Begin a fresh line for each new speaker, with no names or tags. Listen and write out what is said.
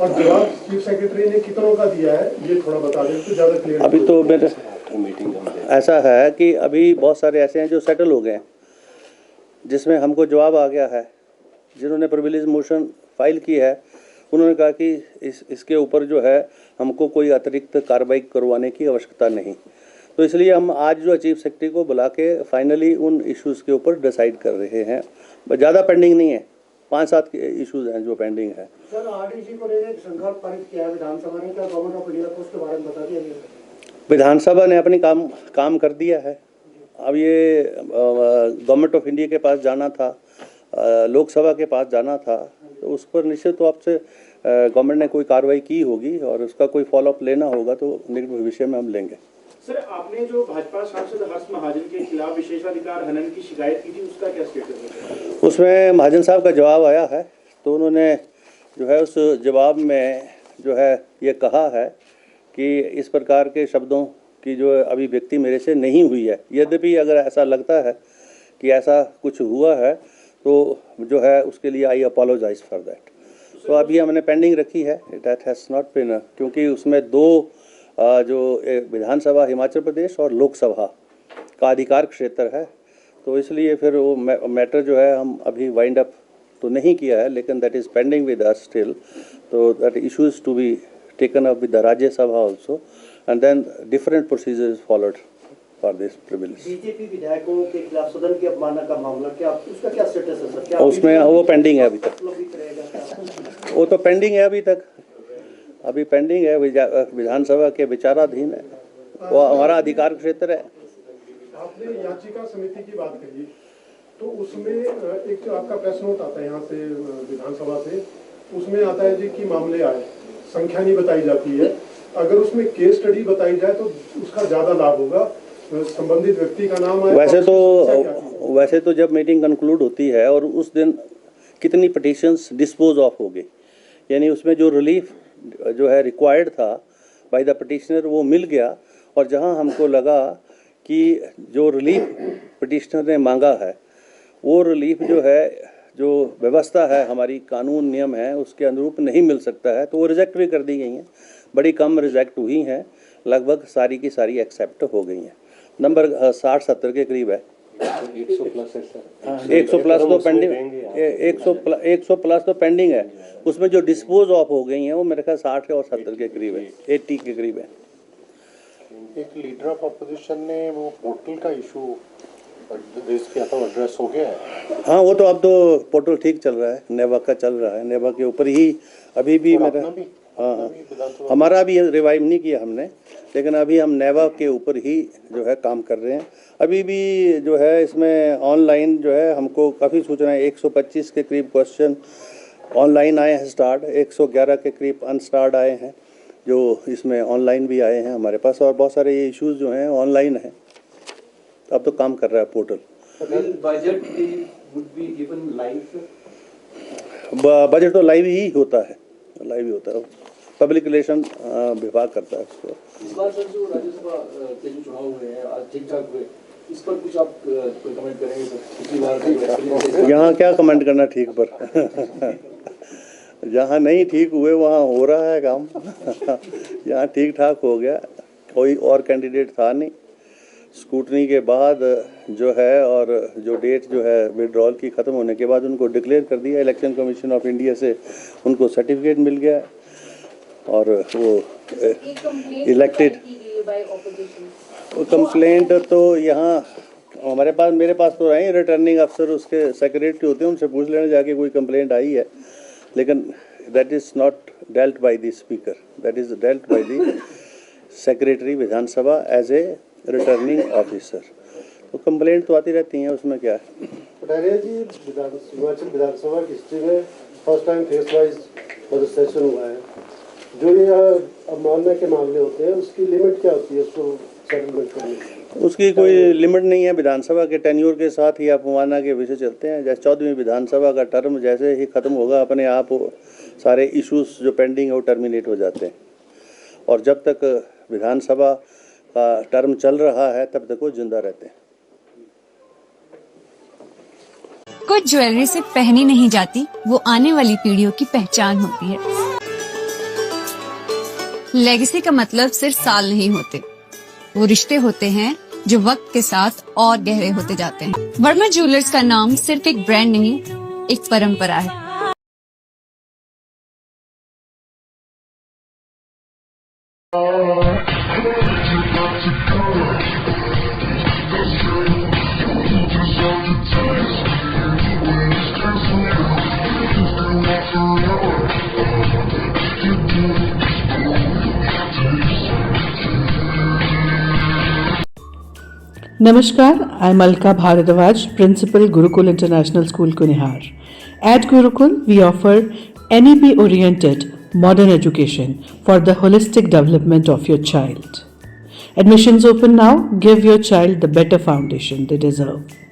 और जवाब chief secretary ने कितनों का दिया है ये थोड़ा बता दें तो ज़्यादा क्लियर।
अभी तो मेरे ऐसा है कि अभी बहुत सारे ऐसे हैं जो सेटल हो गए हैं, जिसमें हमको जवाब आ गया है। जिन्होंने प्रिविलेज मोशन फाइल की है उन्होंने कहा कि इसके ऊपर जो है हमको कोई अतिरिक्त कार्रवाई करवाने की आवश्यकता नहीं। तो इसलिए हम आज जो चीफ सेक्रेटरी को बुला के फाइनली उन इश्यूज़ के ऊपर डिसाइड कर रहे हैं। ज़्यादा पेंडिंग नहीं है, 5-7 इश्यूज़ हैं जो पेंडिंग है।
सर आरटीसी को लेकर संकल्प पारित किया है विधानसभा ने, क्या गवर्नमेंट ऑफ इंडिया को उसके बारे में बता दिया गया?
विधानसभा ने अपनी काम कर दिया है। अब ये गवर्नमेंट ऑफ इंडिया के पास जाना था, लोकसभा के पास जाना था, तो उस पर निश्चित तौर से गवर्नमेंट ने कोई कार्रवाई की होगी और उसका कोई फॉलोअप लेना होगा तो निकट भविष्य में हम लेंगे।
सर आपने जो भाजपा सांसद हर्ष महाजन के खिलाफ विशेषाधिकार हनन की शिकायत की थी उसका क्या स्टेटस है?
उसमें महाजन साहब का जवाब आया है, तो उन्होंने जो है उस जवाब में जो है ये कहा है कि इस प्रकार के शब्दों की जो अभिव्यक्ति मेरे से नहीं हुई है। यद्यपि अगर ऐसा लगता है कि ऐसा कुछ हुआ है तो जो है उसके लिए आई अपोलोजाइज फॉर दैट। तो अभी हमने पेंडिंग रखी है, दैट हैज़ नॉट बीन, क्योंकि उसमें दो जो विधानसभा हिमाचल प्रदेश और लोकसभा का अधिकार क्षेत्र है, तो इसलिए फिर वो मैटर जो है हम अभी वाइंड अप तो नहीं किया है, लेकिन that is pending with us still. तो that issues to be taken up with the Rajya Sabha also, and then different procedures followed for this privilege.
BJP विधायकों के खिलाफ सदन की अवमानना का मामला क्या उसका क्या स्टेटस है सर? क्या
उसमें वो पेंडिंग है अभी तक, वो तो पेंडिंग है अभी तक, अभी पेंडिंग है, विधानसभा के विचाराधीन है, वो हमारा अधिकार क्षेत्र है।
आपने याचिका समिति की बात कही तो उसमें एक जो आपका प्रेस नोट आता है यहाँ से विधानसभा से, उसमें आता है जी कि मामले आए, संख्या नहीं बताई जाती है। अगर उसमें केस स्टडी बताई जाए तो उसका ज़्यादा लाभ होगा, संबंधित व्यक्ति का नाम आए।
वैसे तो जब मीटिंग कंक्लूड होती है और उस दिन कितनी पिटीशंस डिस्पोज ऑफ हो गई, यानी उसमें जो रिलीफ जो है रिक्वायर्ड था बाय द पिटिशनर वो मिल गया, और जहां हमको लगा कि जो रिलीफ पिटिशनर ने मांगा है वो रिलीफ जो है, जो व्यवस्था है हमारी कानून नियम है उसके अनुरूप नहीं मिल सकता है, तो वो रिजेक्ट भी कर दी गई हैं। बड़ी कम रिजेक्ट हुई हैं, लगभग सारी की सारी एक्सेप्ट हो गई हैं। नंबर 60-70 के करीब है।
100 प्लस है सर।
100 प्लस तो पेंडिंग, 100 प्लस तो पेंडिंग है। उसमें जो डिस्पोज ऑफ हो गई हैं वो मेरे ख्याल 60 और 70 के करीब है, 80 के करीब है।
एक लीडर ऑफ अपोजिशन ने वो पोर्टल का इशू रेज किया था, एड्रेस हो गया है?
हाँ, वो तो अब तो पोर्टल ठीक चल रहा है, नेवा का चल रहा है, नेवा के ऊपर ही अभी भी मेरा, हाँ हमारा अभी रिवाइव नहीं किया हमने, लेकिन अभी हम नेवा के ऊपर ही जो है काम कर रहे हैं। अभी भी जो है इसमें ऑनलाइन जो है हमको काफ़ी सूचनाएं, 125 के करीब क्वेश्चन ऑनलाइन आए हैं स्टार्ट, 111 के करीब अनस्टार्ड आए हैं जो इसमें ऑनलाइन भी आए हैं हमारे पास, और बहुत सारे ये इश्यूज़ जो हैं ऑनलाइन हैं। अब तो काम कर रहा है पोर्टल। बजट तो लाइव ही होता है, लाइव ही होता है, पब्लिक रिलेशन विभाग करता है उसको।
इस बार सर जो राज्यसभा के जो चुनाव हुए हैं आज ठीक ठाक हुए, इस पर कुछ आप कोई कमेंट करेंगे सर? पिछली बार
यहाँ क्या कमेंट करना ठीक पर जहाँ नहीं ठीक हुए वहाँ हो रहा है काम यहाँ ठीक ठाक हो गया, कोई और कैंडिडेट था नहीं। स्कूटनी के बाद जो है और जो डेट जो है विड्रॉल की ख़त्म होने के बाद उनको डिक्लेयर कर दिया इलेक्शन कमीशन ऑफ इंडिया से, उनको सर्टिफिकेट मिल गया और वो इलेक्टेड। वो कंप्लेंट तो यहाँ हमारे पास, मेरे पास तो रहे रिटर्निंग अफसर, उसके सेक्रेटरी होते हैं, उनसे पूछ लेना जाके कोई कंप्लेंट आई है, लेकिन that is not dealt by the speaker, that is dealt by the secretary Vidhansabha as a returning officer. तो कंप्लेंट तो आती रहती हैं, उसमें क्या है।
पटारिया जी, हिमाचल विधानसभा की हिस्ट्री में first time face wise budget session हुआ है। जो ये अवमानना के मामले होते हैं उसकी लिमिट क्या होती है उसको सेटलमेंट करने की?
उसकी कोई लिमिट नहीं है, विधानसभा के टेन्योर के साथ ही अपमानना के विषय चलते हैं। जैसे 14वीं विधानसभा का टर्म जैसे ही ख़त्म होगा अपने आप सारे इश्यूज जो पेंडिंग है वो टर्मिनेट हो जाते हैं, और जब तक विधानसभा का टर्म चल रहा है तब तक वो जिंदा रहते हैं।
कुछ ज्वेलरी सिर्फ पहनी नहीं जाती, वो आने वाली पीढ़ियों की पहचान होती है। लेगेसी का मतलब सिर्फ साल नहीं होते, वो रिश्ते होते हैं जो वक्त के साथ और गहरे होते जाते हैं। वर्मा ज्वेलर्स का नाम सिर्फ एक ब्रांड नहीं, एक परंपरा है।
Namaskar, I'm Alka Bharadwaj, Principal Gurukul International School, Kunihar. At Gurukul, we offer NEP-oriented modern education for the holistic development of your child. Admissions open now. Give your child the better foundation they deserve.